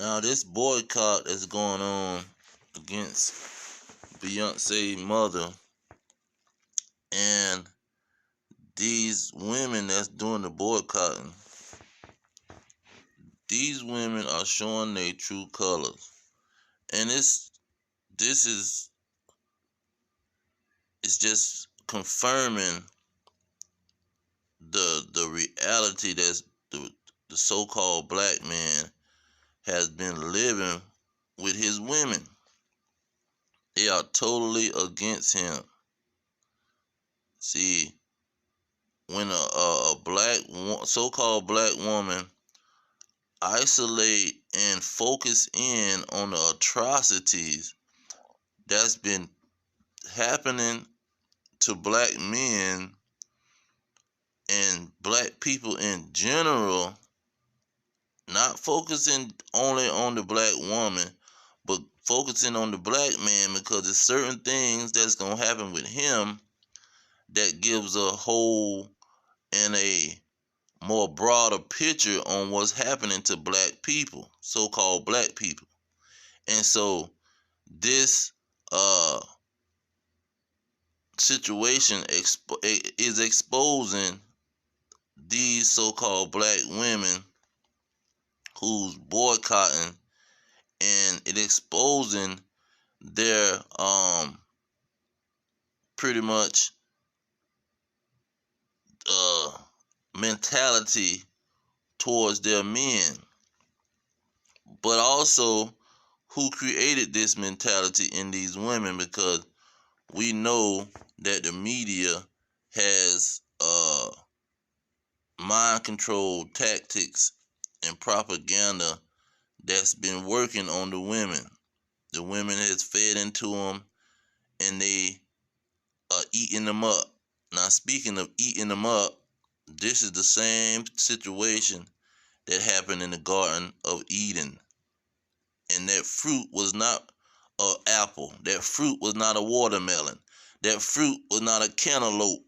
Now, this boycott that's going on against Beyonce's mother and these women that's doing the boycotting, these women are showing their true colors. And it's just confirming the reality that's the so-called black man has been living with his women. They are totally against him. See, when a so-called black woman isolate and focus in on the atrocities that's been happening to black men and black people in general, not focusing only on the black woman, but focusing on the black man, because there's certain things that's going to happen with him that gives a whole and a more broader picture on what's happening to black people, so-called black people. And so this situation is exposing these so-called black women who's boycotting, and it exposing their pretty much mentality towards their men, but also who created this mentality in these women, because we know that the media has mind control tactics and propaganda that's been working on the women. The women has fed into them, and they are eating them up. Now, speaking of eating them up, this is the same situation that happened in the Garden of Eden. And that fruit was not an apple. That fruit was not a watermelon. That fruit was not a cantaloupe.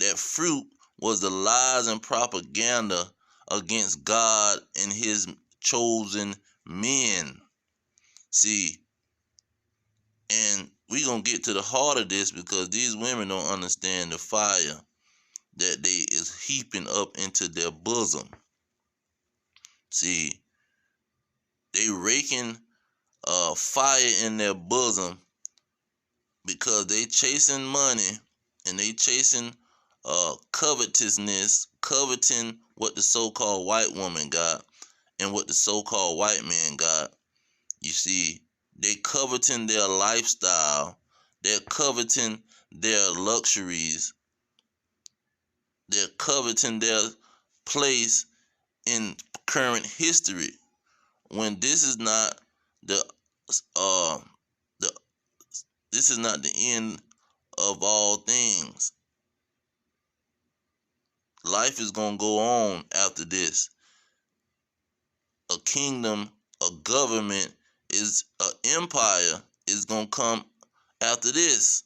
That fruit was the lies and propaganda against God and his chosen men. See, and we're going to get to the heart of this, because these women don't understand the fire that they is heaping up into their bosom. See, they raking fire in their bosom because they chasing money, and they chasing covetousness, coveting what the so-called white woman got and what the so-called white man got. You see, they coveting their lifestyle, they're coveting their luxuries, they're coveting their place in current history, when this is not the this is not the end of all things. Life is going to go on after this. A kingdom, a government, is an empire is going to come after this.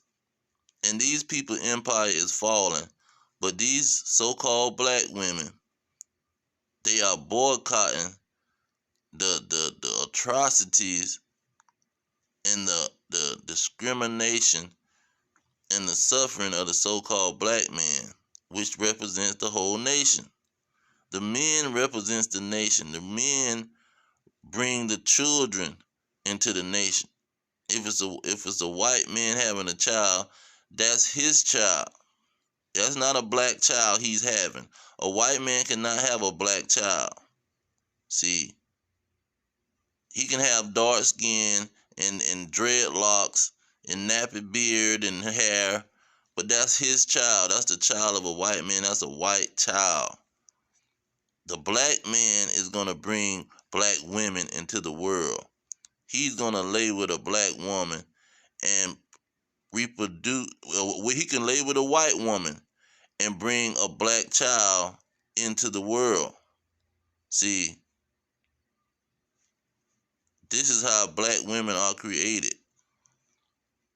And these people empire is falling. But these so-called black women, they are boycotting the atrocities and the discrimination and the suffering of the so-called black man, which represents the whole nation. The men represents the nation. The men bring the children into the nation. If it's a white man having a child, that's his child. That's not a black child he's having. A white man cannot have a black child. See, he can have dark skin and dreadlocks and nappy beard and hair, but that's his child. That's the child of a white man. That's a white child. The black man is going to bring black women into the world. He's going to lay with a black woman and reproduce. Well, he can lay with a white woman and bring a black child into the world. See, this is how black women are created.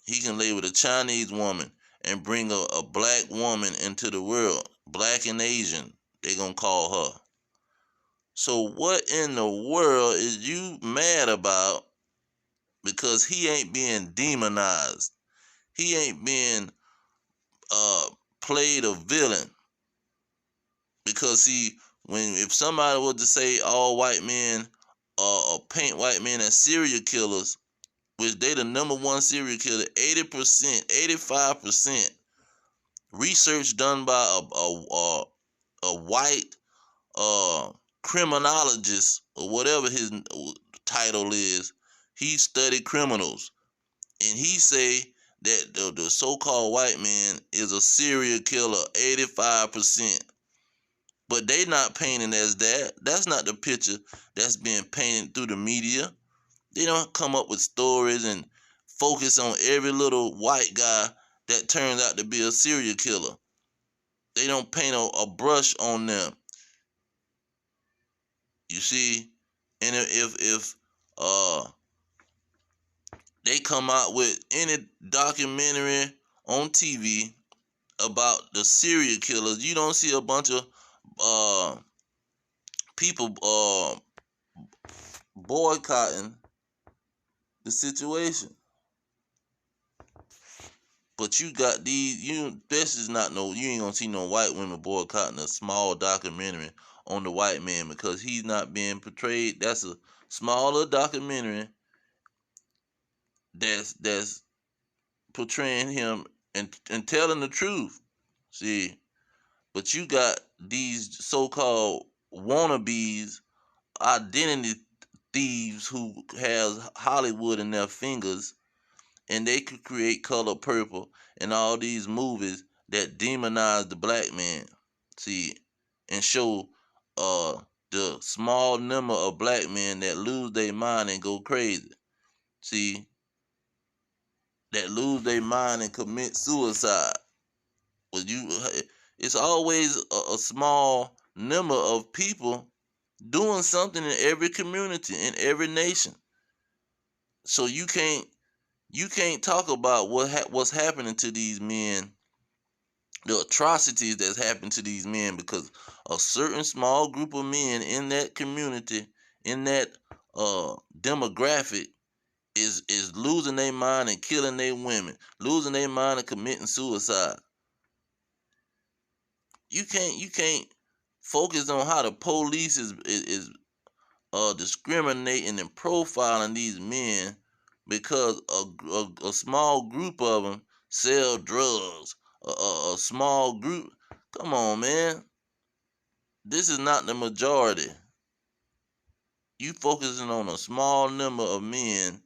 He can lay with a Chinese woman and bring a black woman into the world. Black and Asian, they're going to call her. So what in the world is you mad about because he ain't being demonized? He ain't being played a villain. Because see, if somebody was to say all white men or paint white men as serial killers, which they the number one serial killer, 80%, 85%, research done by a white criminologist or whatever his title is, he studied criminals, and he say that the so-called white man is a serial killer, 85%. But they not painting as that. That's not the picture that's being painted through the media. They don't come up with stories and focus on every little white guy that turns out to be a serial killer. They don't paint a brush on them. You see, and if they come out with any documentary on TV about the serial killers, you don't see a bunch of people boycotting the situation. But you got this is not no, you ain't gonna see no white women boycotting a small documentary on the white man because he's not being portrayed. That's a smaller documentary that's portraying him and telling the truth. See, but you got these so-called wannabes, identity thieves who has Hollywood in their fingers, and they could create Color Purple and all these movies that demonize the black man. See, and show the small number of black men that lose their mind and go crazy. See, that lose their mind and commit suicide. But it's always a small number of people doing something in every community, in every nation. So you can't talk about what's happening to these men, the atrocities that's happened to these men, because a certain small group of men in that community, in that demographic, is losing their mind and killing their women, losing their mind and committing suicide. You can't focus on how the police is discriminating and profiling these men because a small group of them sell drugs. A small group. Come on, man. This is not the majority. You focusing on a small number of men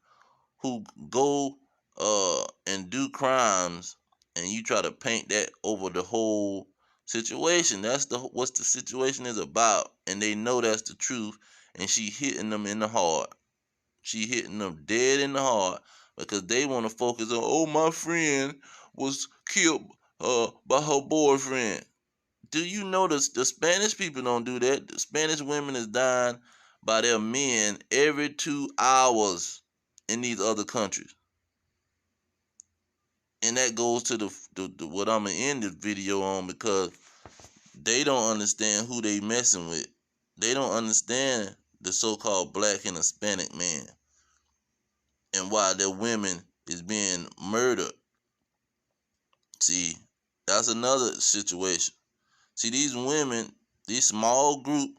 who go and do crimes, and you try to paint that over the whole situation. That's what the situation is about, and they know that's the truth. And she hitting them in the heart. She hitting them dead in the heart because they want to focus on, oh, my friend was killed by her boyfriend. Do you know the Spanish people don't do that? The Spanish women is dying by their men every 2 hours in these other countries. And that goes to the what I'm gonna end this video on, because they don't understand who they messing with. They don't understand the so-called black and Hispanic man and why their women is being murdered. See, that's another situation. See, these women, these small group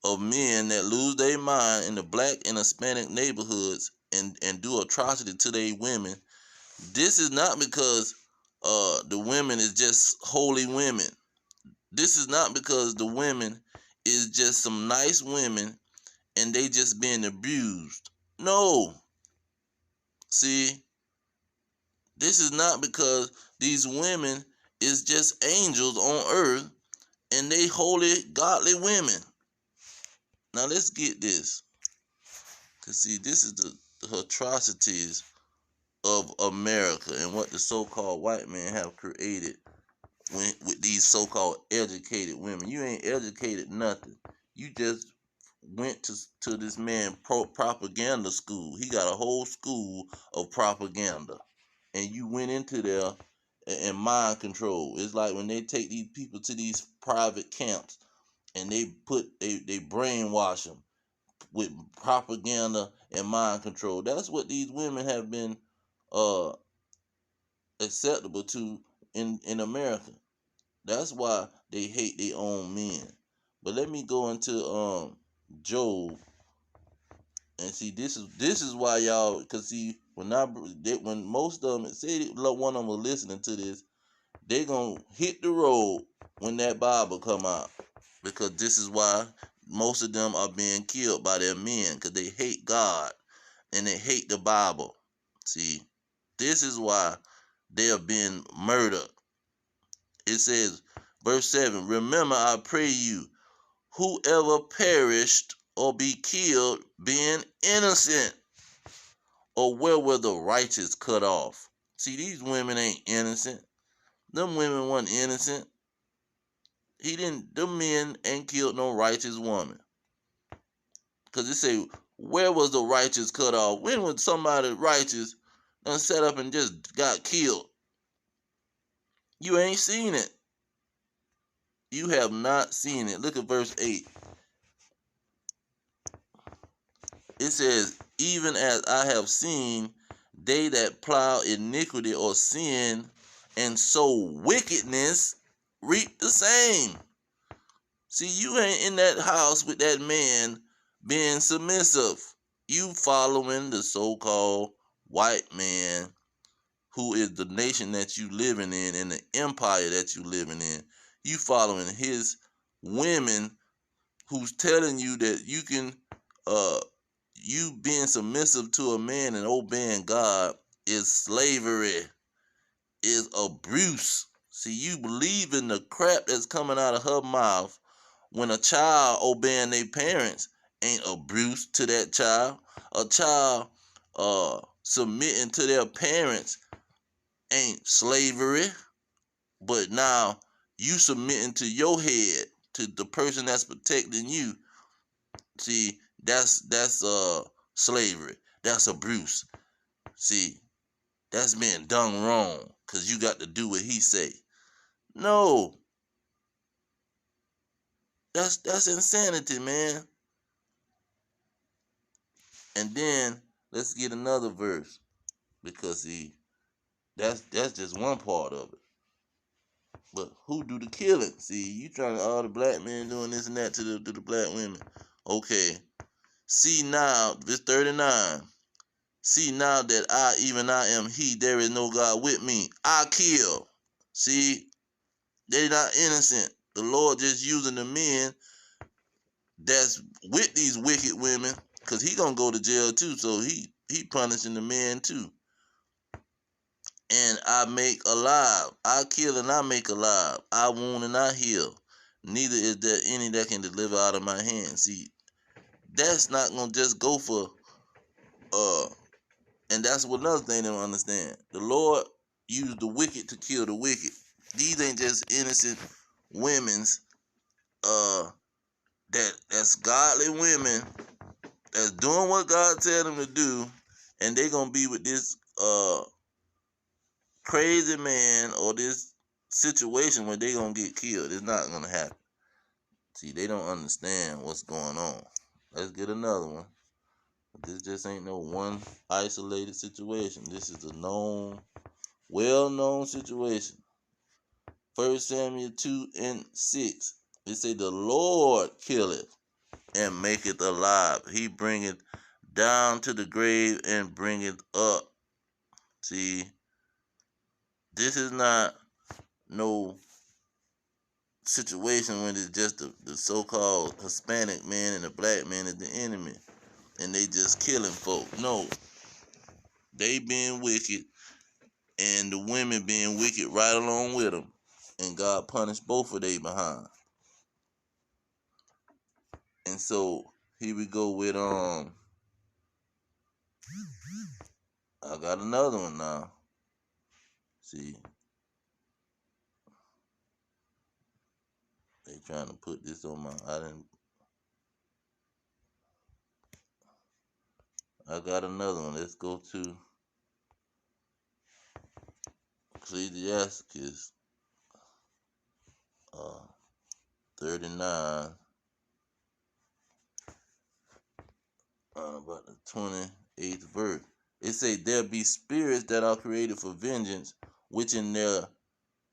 of men that lose their mind in the black and Hispanic neighborhoods and do atrocity to their women, this is not because the women is just holy women. This is not because the women is just some nice women and they just being abused. No. See, this is not because these women is just angels on earth and they holy, godly women. Now let's get this. Because see, this is the atrocities of America and what the so-called white men have created with these so-called educated women. You ain't educated nothing. You just went to this man propaganda school. He got a whole school of propaganda. And you went into there and mind control. It's like when they take these people to these private camps and they brainwash them with propaganda and mind control. That's what these women have been uh acceptable to in America. That's why they hate their own men. But let me go into Job and see. This is why y'all, cause see when most of them say one of them are listening to this, they gonna hit the road when that Bible come out, because this is why most of them are being killed by their men, because they hate God and they hate the Bible. See, this is why they are being murdered. It says, verse 7, remember, I pray you, whoever perished or be killed being innocent, or where were the righteous cut off? See, these women ain't innocent. Them women weren't innocent. Them men ain't killed no righteous woman. Because it say, where was the righteous cut off? When was somebody righteous done set up and just got killed? You ain't seen it. You have not seen it. Look at verse 8. It says, even as I have seen, they that plow iniquity or sin and sow wickedness reap the same. See, you ain't in that house with that man being submissive. You following the so-called white man, who is the nation that you living in and the empire that you living in. You following his women, who's telling you that you can you being submissive to a man and obeying God is slavery, is abuse. See, you believe in the crap that's coming out of her mouth. When a child obeying their parents ain't abuse to that child. A child submitting to their parents ain't slavery. But now you submitting to your head, to the person that's protecting you. See, that's slavery. That's abuse. See, that's being done wrong because you got to do what he say. No, that's insanity, man. And then let's get another verse, because see, that's just one part of it. But who do the killing? See, you trying to all the black men doing this and that to the black women. Okay. See now, verse 39. See now that I am he, there is no God with me. I kill. See, they're not innocent. The Lord just using the men that's with these wicked women, because he gonna go to jail too, so he punishing the men too. And I make alive. I kill and I make alive. I wound and I heal. Neither is there any that can deliver out of my hand. See, that's not gonna just go for and that's what another thing they don't understand. The Lord used the wicked to kill the wicked. These ain't just innocent women's that's godly women that's doing what God tell them to do, and they gonna be with this crazy man or this situation where they gonna get killed. It's not gonna happen. See, they don't understand what's going on. Let's get another one. This just ain't no one isolated situation. This is a known, well-known situation. 1 Samuel 2:6. It say, the Lord killeth and maketh alive. He bringeth down to the grave and bringeth up. See, this is not no situation when it's just the so-called Hispanic man and the black man is the enemy and they just killing folk. No, they being wicked and the women being wicked right along with them, and God punished both of they behind. And so here we go with I got another one now. See, they trying to put this on I got another one. Let's go to Ecclesiastes 39. about the 28th verse. It say, there be spirits that are created for vengeance, which in their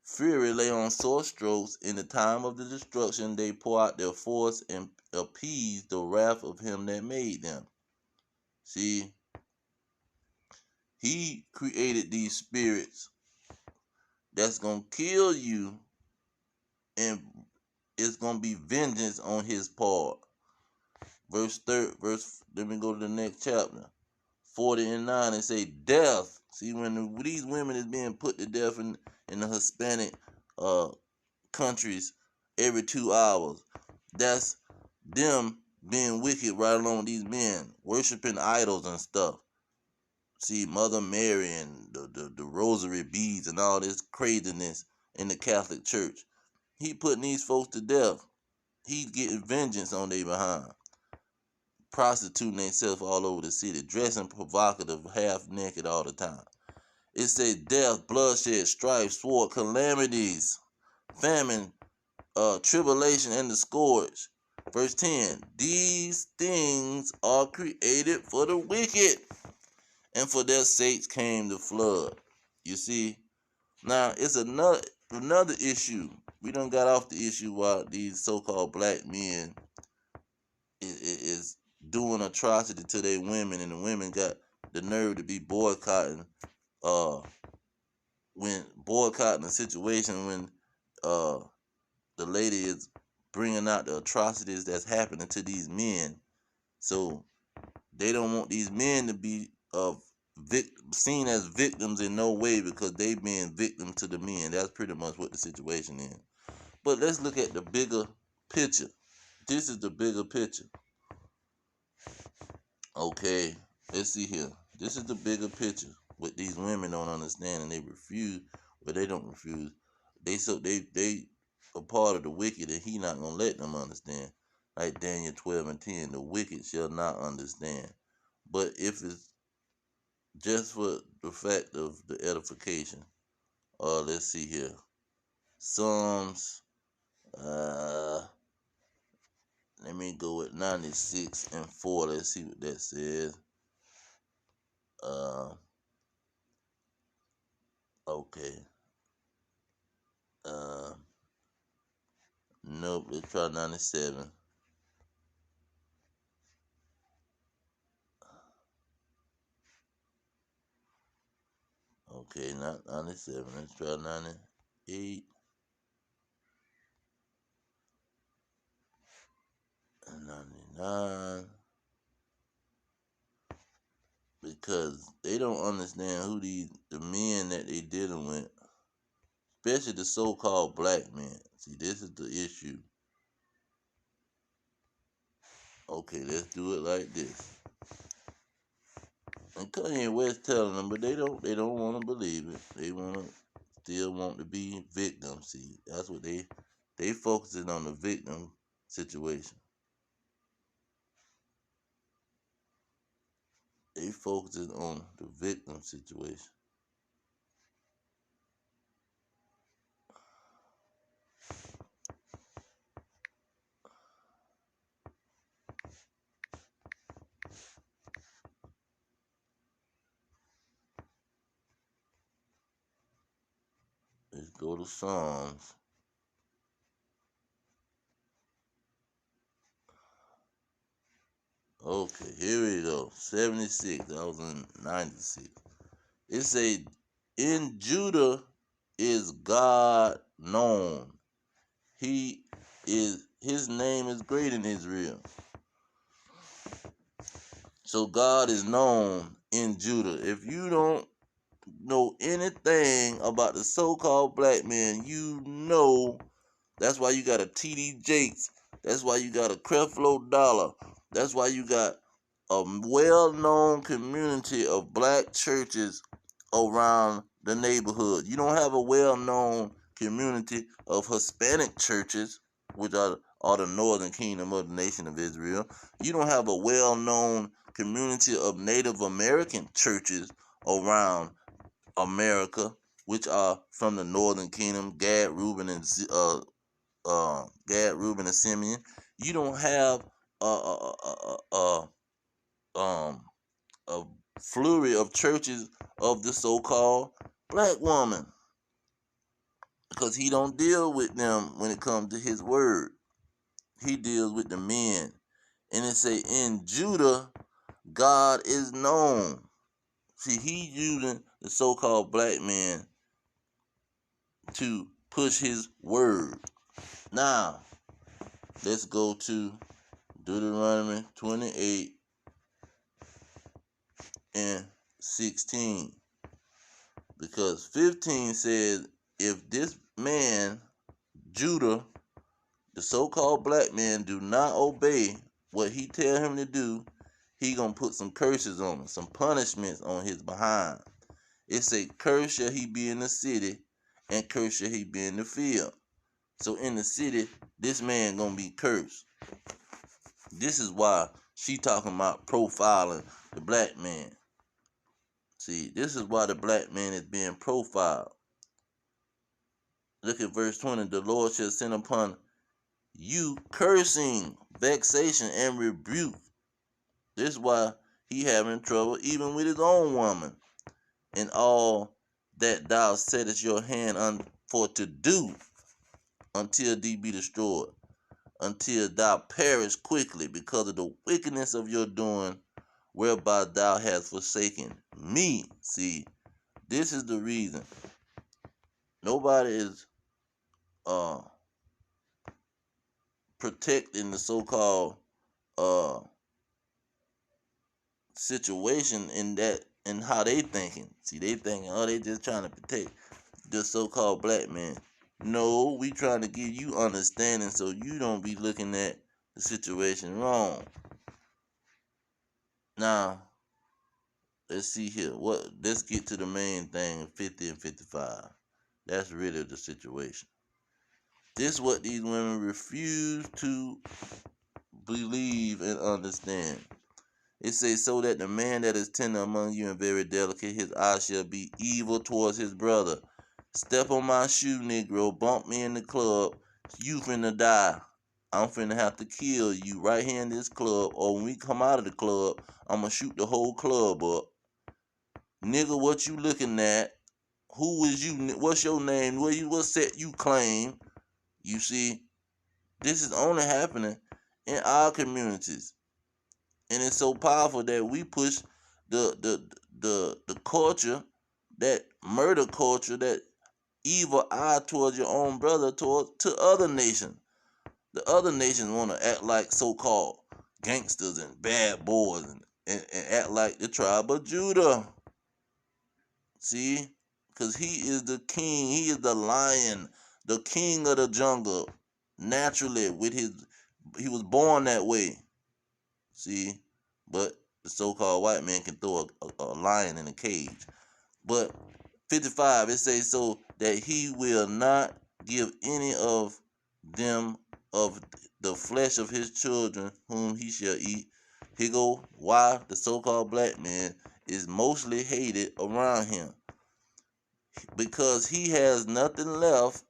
fury lay on sore strokes. In the time of the destruction they pour out their force and appease the wrath of him that made them. See, he created these spirits that's going to kill you, and it's going to be vengeance on his part. Let me go to the next chapter. 40:9, it say death. See, when these women is being put to death in the Hispanic countries every 2 hours, that's them being wicked right along with these men, worshiping idols and stuff. See, Mother Mary and the rosary beads and all this craziness in the Catholic Church. He putting these folks to death. He's getting vengeance on their behind. Prostituting themselves all over the city, dressing provocative, half naked all the time. It says death, bloodshed, strife, sword, calamities, famine, tribulation, and the scourge. Verse 10, these things are created for the wicked, and for their sakes came the flood. You see, now it's another issue. We done got off the issue while these so-called black men is doing atrocity to their women, and the women got the nerve to be boycotting a situation when the lady is bringing out the atrocities that's happening to these men. So they don't want these men to be seen as victims in no way, because they being victims to the men. That's pretty much what the situation is. But let's look at the bigger picture. This is the bigger picture. Okay, let's see here. This is the bigger picture. What these women don't understand, and they refuse. Well, they don't refuse. They a part of the wicked, and he not gonna let them understand. Like Daniel 12:10, the wicked shall not understand. But if it's just for the fact of the edification, let's see here. Psalms, let me go with 96:4. Let's see what that says. Okay. Nope, let's try 97. Okay, not 97. Let's try 98. And 99. Because they don't understand who the men that they dealing with, especially the so-called black men. See, this is the issue. Okay, let's do it like this. And Kanye West telling them, but they don't want to believe it. They still want to be victims. See, that's what they focusing on, the victim situation. They focusing on the victim situation. Let's go to Psalms. Okay, here we go. 76. That was in 96. It say, in Judah is God known. His name is great in Israel. So God is known in Judah. If you don't know anything about the so-called black man, you know that's why you got a TD Jakes. That's why you got a Creflo Dollar. That's why you got a well-known community of black churches around the neighborhood. You don't have a well-known community of Hispanic churches, which are the northern kingdom of the nation of Israel. You don't have a well-known community of Native American churches around America, which are from the northern kingdom, Gad, Reuben, and Simeon. You don't have a flurry of churches of the so-called black woman, because he don't deal with them when it comes to his word. He deals with the men. And it say, in Judah, God is known. See, he using the so-called black man to push his word. Now, let's go to Deuteronomy 28 and 16. Because 15 says, if this man, Judah, the so-called black man, do not obey what he tell him to do, he gonna put some curses on him, some punishments on his behind. It say, curse shall he be in the city, and curse shall he be in the field. So in the city, this man gonna be cursed. This is why she talking about profiling the black man. See, this is why the black man is being profiled. Look at verse 20. The Lord shall send upon you cursing, vexation, and rebuke. This is why he having trouble even with his own woman. And all that thou settest your hand for to do, until thee be destroyed, until thou perish quickly, because of the wickedness of your doing, whereby thou hast forsaken me. See, this is the reason nobody is protecting the so-called situation in that, and how they thinking. See, they thinking, oh, they just trying to protect the so-called black man. No, we trying to give you understanding so you don't be looking at the situation wrong. Now, let's see here. Let's get to the main thing, 50 and 55. That's really the situation. This is what these women refuse to believe and understand. It says, so that the man that is tender among you and very delicate, his eye shall be evil towards his brother. Step on my shoe, Negro. Bump me in the club. You finna die. I'm finna have to kill you right here in this club. Or when we come out of the club, I'm gonna shoot the whole club up. Nigga, what you looking at? Who is you? What's your name? What set you claim? You see, this is only happening in our communities. And it's so powerful that we push the culture, that murder culture, that evil eye towards your own brother, to other nations. The other nations want to act like so-called gangsters and bad boys and act like the tribe of Judah. See? Because he is the king. He is the lion, the king of the jungle. Naturally, he was born that way. See? But the so-called white man can throw a lion in a cage. But 55, it says, so that he will not give any of them of the flesh of his children whom he shall eat. Here go why the so-called black man is mostly hated around him. Because he has nothing left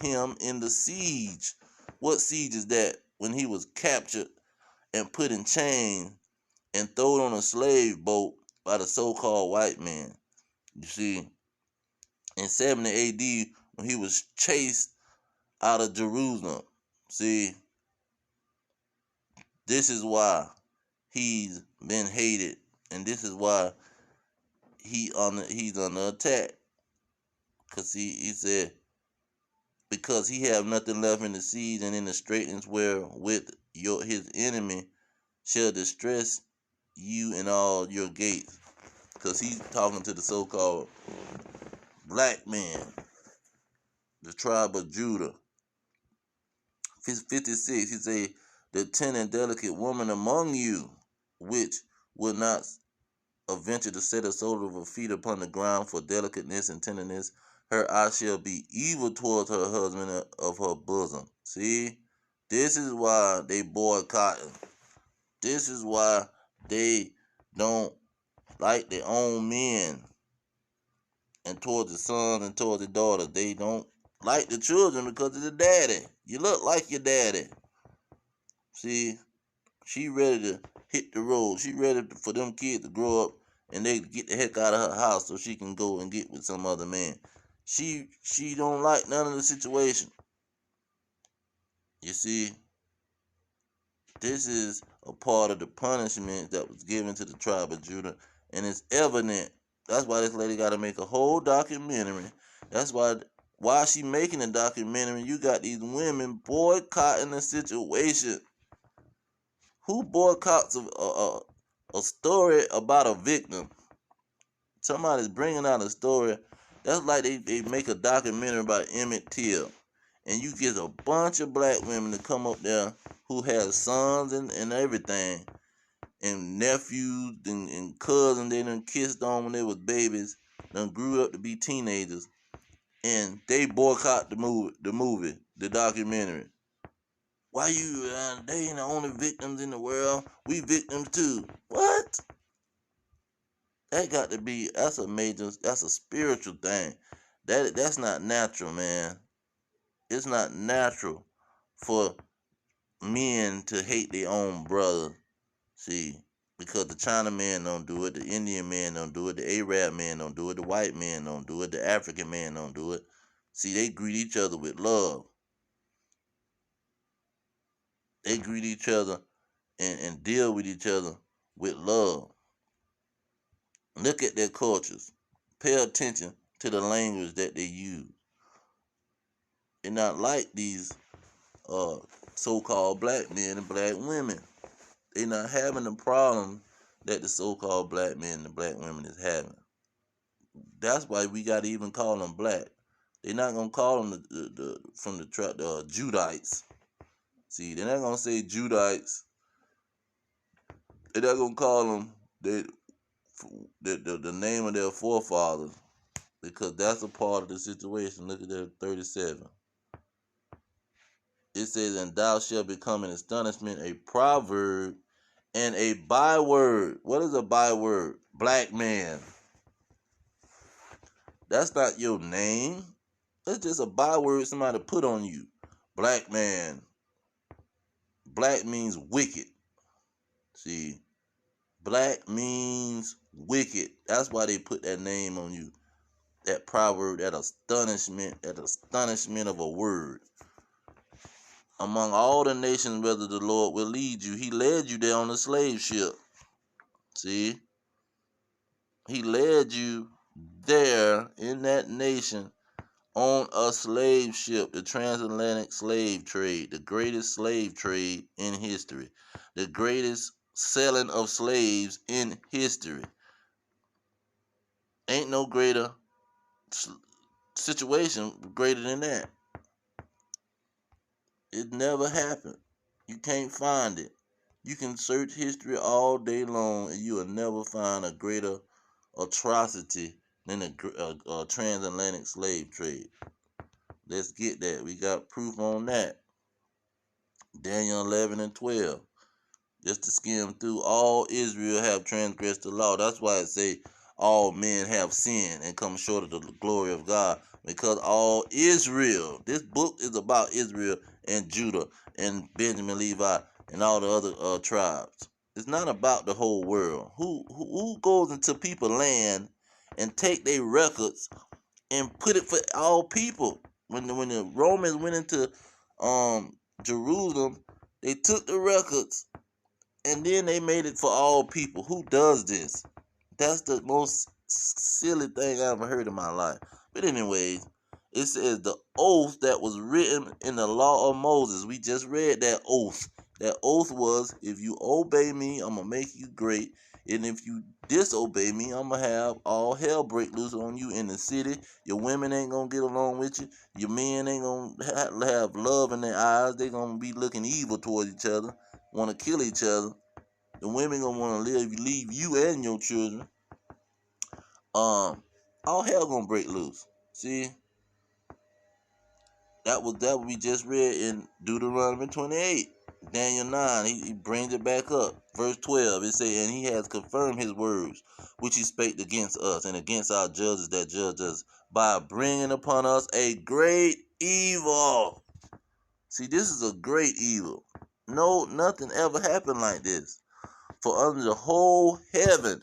him in the siege. What siege is that? When he was captured and put in chains and thrown on a slave boat by the so-called white man. You see, in 70 AD, when he was chased out of Jerusalem. See, this is why he's been hated, and this is why he's under attack. Because he said, because he have nothing left in the siege and in the straitness wherewith his enemy shall distress you in all your gates. Because he's talking to the so-called black man, the tribe of Judah. 56, he say, the tender and delicate woman among you, which will not venture to set a sole of her feet upon the ground for delicateness and tenderness, her eye shall be evil towards her husband of her bosom. See, this is why they boycott. This is why they don't like their own men, and towards the sons and towards the daughters. They don't like the children because of the daddy. You look like your daddy. See, She ready to hit the road. She ready for them kids to grow up and they get the heck out of her house so she can go and get with some other man. She don't like none of the situation. You see, this is a part of the punishment that was given to the tribe of Judah, and it's evident. That's why this lady got to make a whole documentary. That's why she making a documentary. You got these women boycotting the situation. Who boycotts a story about a victim? Somebody's bringing out a story. That's like they make a documentary about Emmett Till, and you get a bunch of black women to come up there who have sons and everything, and nephews and cousins they done kissed on when they was babies, done grew up to be teenagers, and they boycott the documentary. Why you? They ain't the only victims in the world. We victims too. What? That's a spiritual thing. That's not natural, man. It's not natural for men to hate their own brother. See, because the China man don't do it, the Indian man don't do it, the Arab man don't do it, the white man don't do it, the African man don't do it. See, they greet each other with love. They greet each other and deal with each other with love. Look at their cultures. Pay attention to the language that they use. They're not like these so-called black men and black women. They're not having the problem that the so-called black men and black women is having. That's why we got to even call them black. They're not gonna call them the Judites. See, they're not gonna say Judites. They're not gonna call them the name of their forefathers, because that's a part of the situation. Look at that 37. It says, and thou shalt become an astonishment, a proverb, and a byword. What is a byword? Black man. That's not your name. It's just a byword somebody put on you. Black man. Black means wicked. See, black means wicked. That's why they put that name on you. That proverb, that astonishment of a word. Among all the nations, whether the Lord will lead you. He led you there on a slave ship. See? He led you there in that nation on a slave ship, the transatlantic slave trade, the greatest slave trade in history, the greatest selling of slaves in history. Ain't no greater situation greater than that. It never happened. You can't find it. You can search history all day long and you will never find a greater atrocity than a transatlantic slave trade. Let's get that. We got proof on that. Daniel 11 and 12. Just to skim through, all Israel have transgressed the law. That's why it say all men have sinned and come short of the glory of God. Because all Israel, this book is about Israel and Judah and Benjamin, Levi, and all the other tribes. It's not about the whole world. Who goes into people's land and take their records and put it for all people? When the Romans went into Jerusalem, they took the records and then they made it for all people. Who does this? That's the most silly thing I ever heard in my life. But anyways, it says the oath that was written in the law of Moses. We just read that oath. That oath was, if you obey me, I'm going to make you great. And if you disobey me, I'm going to have all hell break loose on you in the city. Your women ain't going to get along with you. Your men ain't going to have love in their eyes. They're going to be looking evil towards each other, want to kill each other. The women going to want to leave you and your children. All hell going to break loose. See? That was we just read in Deuteronomy 28. Daniel 9, he brings it back up. Verse 12, it says, and he has confirmed his words, which he spake against us and against our judges that judge us, by bringing upon us a great evil. See, this is a great evil. No, nothing ever happened like this. For under the whole heaven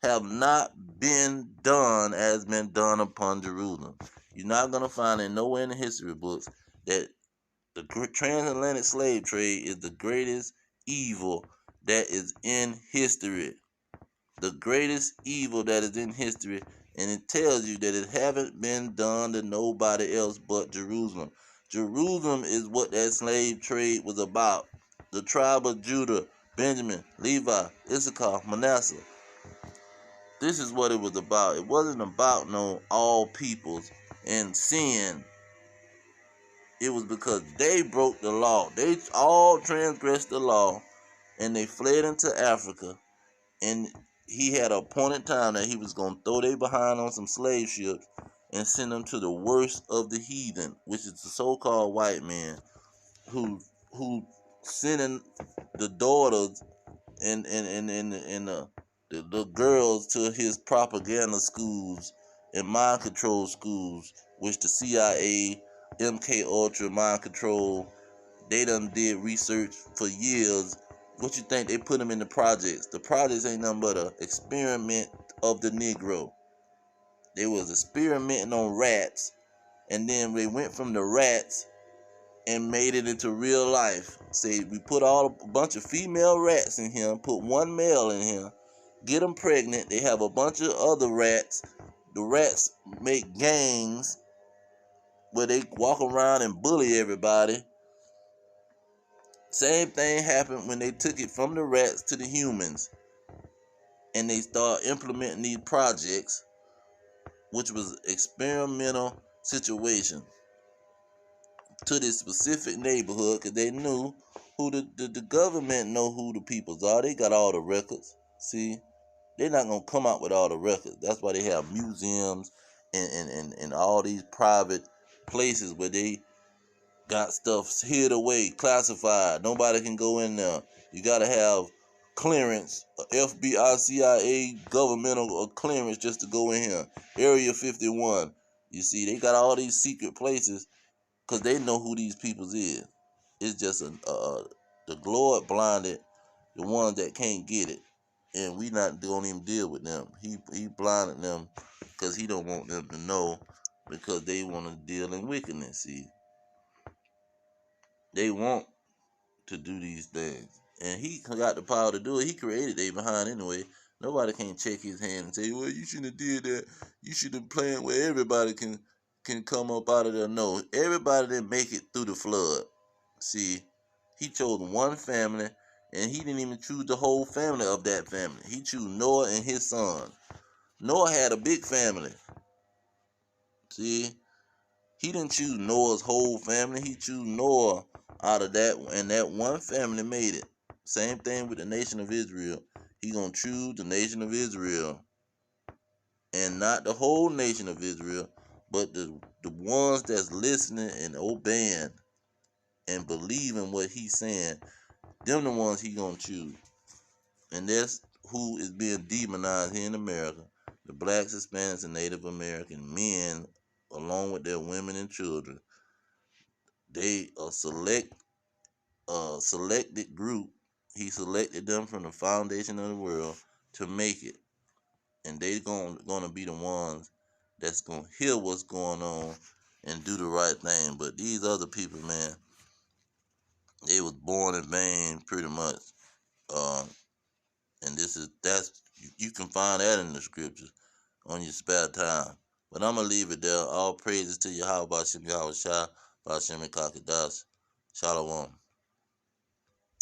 have not been done as been done upon Jerusalem. You're not going to find it nowhere in the history books that the transatlantic slave trade is the greatest evil that is in history. The greatest evil that is in history, and it tells you that it haven't been done to nobody else but Jerusalem. Jerusalem is what that slave trade was about. The tribe of Judah, Benjamin, Levi, Issachar, Manasseh. This is what it was about. It wasn't about no all peoples and sin. It was because they broke the law. They all transgressed the law, and they fled into Africa. And he had an appointed time that he was going to throw they behind on some slave ships and send them to the worst of the heathen, which is the so-called white man, who sending the daughters and the girls to his propaganda schools and mind control schools, which the CIA, MK Ultra, mind control, they done did research for years. What you think they put them in the projects? The projects ain't nothing but an experiment of the Negro. They was experimenting on rats, and then they went from the rats and made it into real life. Say we put a bunch of female rats in here, put one male in here, get them pregnant. They have a bunch of other rats. The rats make gangs where they walk around and bully everybody. Same thing happened when they took it from the rats to the humans, and they start implementing these projects, which was experimental situation to this specific neighborhood, because they knew who the government know who the peoples are. They got all the records. See, they're not gonna come out with all the records. That's why they have museums and all these private places where they got stuff hid away, classified. Nobody can go in there. You gotta have clearance, FBI, CIA, governmental clearance just to go in here. Area 51. You see, they got all these secret places because they know who these peoples is. It's just the Lord blinded the ones that can't get it, and we not don't even deal with them. He blinded them because he don't want them to know, because they want to deal in wickedness. See, they want to do these things, and he got the power to do it. He created they behind anyway. Nobody can check his hand and say, well, you shouldn't have did that. You should have planned where everybody can come up out of there. No, everybody didn't make it through the flood. See, he chose one family, and he didn't even choose the whole family of that family. He chose Noah and his son. Noah had a big family. See, he didn't choose Noah's whole family. He chose Noah out of that, and that one family made it. Same thing with the nation of Israel. He gonna choose the nation of Israel, and not the whole nation of Israel, but the ones that's listening and obeying and believing what he's saying. Them the ones he gonna choose, and that's who is being demonized here in America: the blacks, Hispanics, and Native American men, along with their women and children. They are selected group. He selected them from the foundation of the world to make it, and they gonna be the ones that's gonna hear what's going on and do the right thing. But these other people, man, they was born in vain, pretty much. Uh, and that's you can find that in the scriptures on your spare time. But I'm gonna leave it there. All praises to Yahweh Bashim Yahweh Shah Bashim Kakadash. Shalom.